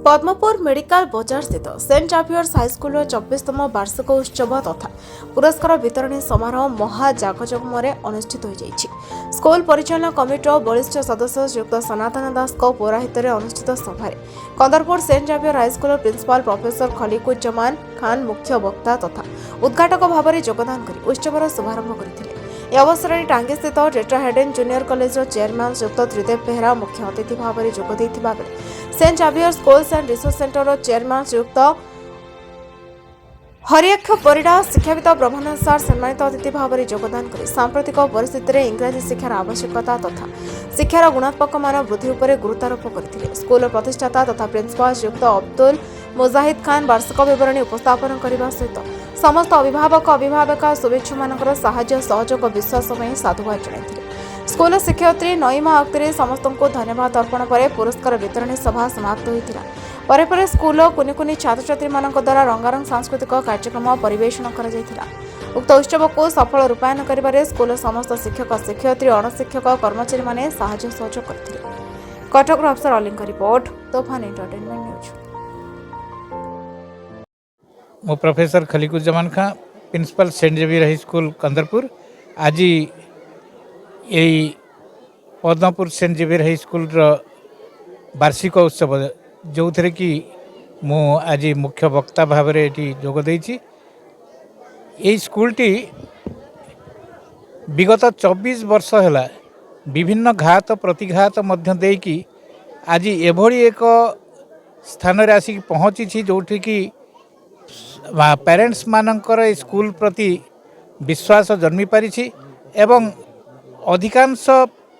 Padampur medical बजार स्थित Saint जाभियर्स high school 24तम वार्षिक उत्सव तथा पुरस्कार वितरण समारोह महाजाकजमय अनुष्ठित हो स्कूल परिचालना कमिटर वरिष्ठ सदस्य श्रीयुक्त सनातन दास पौराहित अनुष्ठित सभार Kandarpur saint Xavier high school principal professor Khalikuzzaman Khan मुख्य वक्ता तथा उद्घाटक भाव में योगदान कर उत्सवर शुभारंभ करते। अवसर में टांगी स्थित tetrahedron junior college chairman Shriyukta Tridev Behera मुख्य अतिथि भाव में जोग saint Xavier schools and research center chairman Shriyukta Hariyaksha Parida शिक्षाविद ब्रह्मानंद सार सम्मानित अतिथि भाव में योगदान कर सांप्रतिक परिस्थिति में इंग्राजी शिक्षार आवश्यकता तथा शिक्षार गुणात्मक मान वृद्धि उपर गुरुत्वारोप करते। स्कूल प्रतिष्ठाता तथा प्रिंसिपाल श्रीयुक्त अब्दुल मुजाहिद खान वार्षिक विवरणी उपस्थापन करने सहित समस्त अभिभावक अभिभाविका शुभेच्छु मानकर साहाय्य सहयोग विश्वास में साधुवाद जणाइथिले। स्कूल शिक्षयित्री नईमा अख्तरी समस्त को धन्यवाद अर्पण पर पुरस्कार वितरण सभा समाप्त होता। पर स्कूल कुनि कुनि छात्र छात्री मानक द्वारा रंगारंग सांस्कृतिक कार्यक्रम परिवेषण कर उक्त उत्सव को सफल रूपायन करिबारे स्कूल समस्त शिक्षक शिक्षयित्री अणशिक्षक कर्मचारी माने साहाय्य सहयोग करथिले। Cuttack Afsar Aling report Tofan entertainment news. मो professor Khalikuzzaman Khan principal saint Xavier high school Kandarpur आज यही Padmapur saint Xavier high school वार्षिक उत्सव जो थे कि मु आज मुख्य वक्ता भाव में जोग देइछि। यही स्कूलटी विगत 24 वर्ष है विभिन्न घात प्रतिघात मध्य देकी आज एभली एक स्थान रे आसिक पहुँची जो कि पेरेंट्स मानकर स्कूल प्रति विश्वास जन्मी पारिछि एवं अधिकांश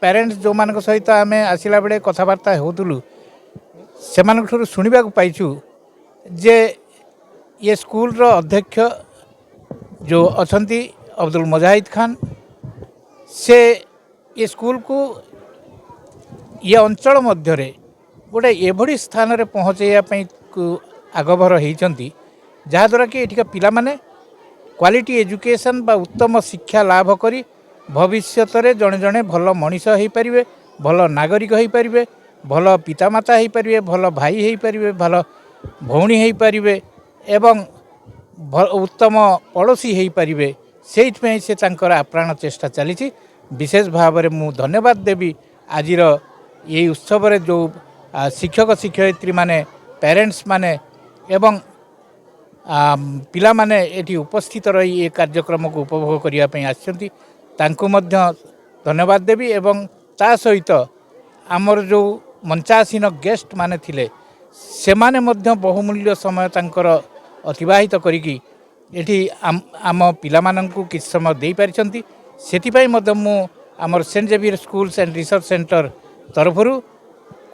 पेरेंट्स जो मान सहित आम आसला बेले कथबार्ता होतुलु से शुणा पाइछु जे ये स्कूल रो अध्यक्ष जो अछंती अब्दुल मुजाहिद खान से ये स्कूल को ये अंचल मध्य गोटे एभली स्थान रे पहुँचाइवाई आगभर होती जहाँद्वारा कि एठिका पिला माने क्वालिटी एजुकेशन बा उत्तम शिक्षा लाभ करी भविष्यत रे जड़े जड़े भल मनीष हो पारे भल नागरिक हो पारे भल पितामाता हो पारे भल भाई हो पारे भल भौणी हो पारे एवं उत्तम पड़ोशी हो पारे से तांकर आप्राण चेष्टा चली। विशेष भाव में मु धन्यवाद देवी आज यही उत्सव रे जो शिक्षक शिक्षयित्री माने पेरेंट्स माने एवं पिला माने एठी उपस्थित रही ये कार्यक्रम को उपभोग करने आसछंती तांको मध्य धन्यवाद देवी एवं ता सहित आमर जो मंचासीन गेस्ट माने थिले से माने मध्य बहुमूल्य समय तांकर अतिबाहित करिकी एठी आम पिला माननकु किछ समय देई पारिछंती। सेतिपई मध्य मु आमर saint Xavier schools and research center तरफरु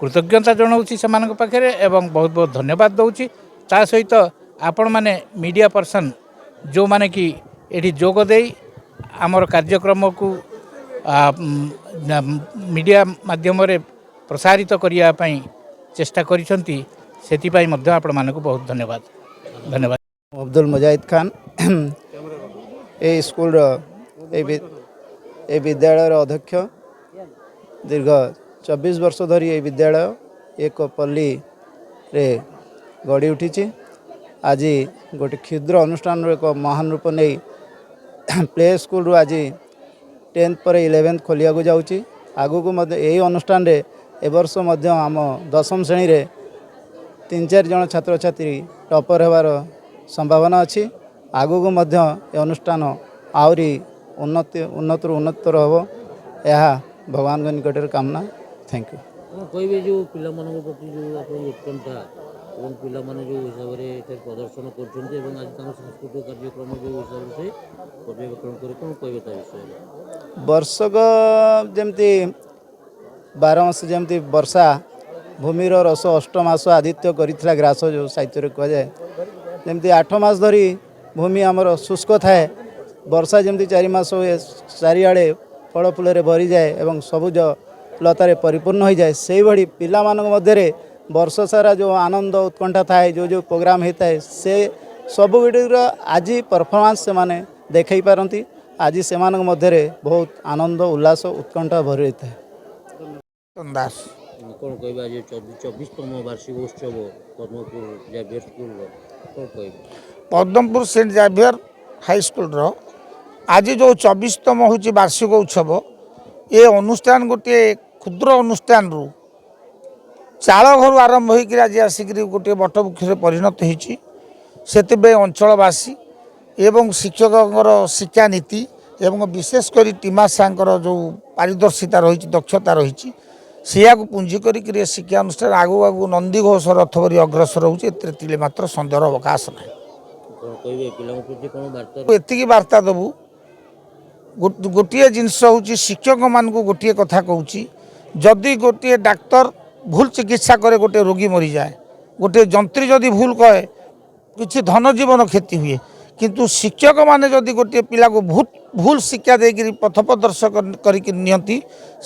कृतज्ञता जनाऊँगी से पाखे एवं बहुत बहुत धन्यवाद दूची। ता सहित आपण माने मीडिया पर्सन जो माने कि एठी जोग देई आमर कार्यक्रम को मीडिया माध्यम रे प्रसारित करिया पई चेष्टा करिसंती सेतिपई मध्य आपण मानकु बहुत धन्यवाद धन्यवाद। अब्दुल मुजाहिद खान ए स्कूल ए विद्यालय अध्यक्ष दीर्घ 24 वर्ष धरी ए विद्यालय एक पल्ली रे गढ़ी उठी। आज गोटे क्षुद्र अनुष्ठान एक महान रूप नहीं प्ले स्कूल रू आज 10th पर 11th खोलिया को जाऊँगी। आगु को यही अनुष्ठान रे ए वर्ष मध्य आम 10वीं श्रेणी रे 3-4 जन छात्र छात्री टॉपर होवार संभावना अच्छी। आगु को मध्य ए अनुष्ठान आहरी उन्नतर उन्नतर हम यह भगवान के निकट कामना। Thank you. कहे जो पिला प्रति जो उत्कंठा और पिला जो हिसाब से प्रदर्शन कर सांस्कृतिक कार्यक्रम जो हिसाब से पर्यवेक्षण कर कौन कहे विषय वर्षक जमती 12 मास जमती वर्षा भूमिर रस 8 मास आदित्य करिथिला ग्रास जो साहित्य कह जाए जमती 8 मास धरी भूमि आमर शुष्क थाए वर्षा जमती 4 मास हुए चारिआड़े फल फूल भरी जाए एवं सबुज लतारे परिपूर्ण हो जाए से भाई पिला मध्य वर्ष सारा जो आनंद उत्कंठा थाए जो जो प्रोग्राम होता है से सबुगुड़ आज परफॉर्मेंस से माने देखई पारती। आज से मध्य बहुत आनंद उल्लास उत्कंठा भरी रही है। दास କ'ଣ କହିବେ ଆଜି 24ତମ ବାର୍ଷିକ ଉତ୍ସବ ପଦ୍ମପୁର ଜାଭିୟର ସ୍କୁଲର କ'ଣ କହିବେ? ପଦ୍ମପୁର ସେଣ୍ଟ ଜାଭିୟର ହାଇସ୍କୁଲର ଆଜି ଯେଉଁ 24ତମ ହେଉଛି ବାର୍ଷିକ ଉତ୍ସବ, ଏ ଅନୁଷ୍ଠାନ ଗୋଟିଏ କ୍ଷୁଦ୍ର ଅନୁଷ୍ଠାନରୁ ଚାଳ ଘରୁ ଆରମ୍ଭ ହୋଇକରି ଆଜି ଆସିକରି ଗୋଟିଏ ବଟବୃକ୍ଷରେ ପରିଣତ ହୋଇଛି। ସେଥିପାଇଁ ଅଞ୍ଚଳବାସୀ ଏବଂ ଶିକ୍ଷକଙ୍କର ଶିକ୍ଷାନୀତି ଏବଂ ବିଶେଷ କରି ଟିମା ସାଙ୍କର ଯେଉଁ ପାରିଦର୍ଶିତା ରହିଛି, ଦକ୍ଷତା ରହିଛି, ସେଇଆକୁ ପୁଞ୍ଜି କରିକି ଏ ଶିକ୍ଷାନୁଷ୍ଠାନ ଆଗକୁ ଆଗକୁ ନନ୍ଦିଘୋଷ ରଥ ପରି ଅଗ୍ରସର ହେଉଛି। ଏଥିରେ ତିଳେ ମାତ୍ର ସନ୍ଦେହର ଅବକାଶ ନାହିଁ। କ'ଣ କହିବେ ପିଲାଙ୍କ ପ୍ରତି କ'ଣ ବାର୍ତ୍ତା? ଏତିକି ବାର୍ତ୍ତା ଦେବୁ, ଗୋଟିଏ ଜିନିଷ ହେଉଛି ଶିକ୍ଷକମାନଙ୍କୁ ଗୋଟିଏ କଥା କହୁଛି, ଯଦି ଗୋଟିଏ ଡାକ୍ତର ଭୁଲ ଚିକିତ୍ସା କରେ ଗୋଟିଏ ରୋଗୀ ମରିଯାଏ, ଗୋଟିଏ ଯନ୍ତ୍ରୀ ଯଦି ଭୁଲ କହେ କିଛି ଧନ ଜୀବନ କ୍ଷତି ହୁଏ, କିନ୍ତୁ ଶିକ୍ଷକମାନେ ଯଦି ଗୋଟିଏ ପିଲାକୁ ଭୁଲ ଶିକ୍ଷା ଦେଇକରି ପଥ ପ୍ରଦର୍ଶକ କରିକି ନିଅନ୍ତି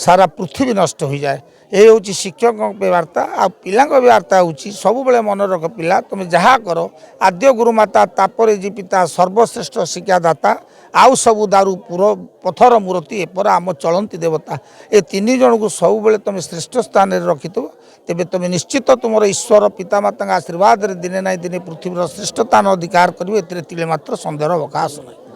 ସାରା ପୃଥିବୀ ନଷ୍ଟ ହୋଇଯାଏ। ଏ ହେଉଛି ଶିକ୍ଷକଙ୍କ ବାର୍ତ୍ତା। ଆଉ ପିଲାଙ୍କ ବାର୍ତ୍ତା ହେଉଛି ସବୁବେଳେ ମନେ ରଖ ପିଲା, ତୁମେ ଯାହା କର ଆଦ୍ୟ ଗୁରୁମାତା ତାପରେ ଯେ ପିତା ସର୍ବଶ୍ରେଷ୍ଠ ଶିକ୍ଷାଦାତା ଆଉ ସବୁ ଦାରୁ ପଥର ମୂର୍ତ୍ତି ଏପରା ଆମ ଚଳନ୍ତି ଦେବତା। ଏ ତିନି ଜଣଙ୍କୁ ସବୁବେଳେ ତୁମେ ଶ୍ରେଷ୍ଠ ସ୍ଥାନରେ ରଖିଥିବ, ତେବେ ତୁମେ ନିଶ୍ଚିତ ତୁମର ଈଶ୍ୱର ପିତାମାତାଙ୍କ ଆଶୀର୍ବାଦରେ ଦିନେ ନାହିଁ ଦିନେ ପୃଥିବୀର ଶ୍ରେଷ୍ଠ ସ୍ଥାନ ଅଧିକାର କରିବ। ଏଥିରେ ତିଳେ ମାତ୍ର ସନ୍ଦେହର ଅବକାଶ ନାହିଁ।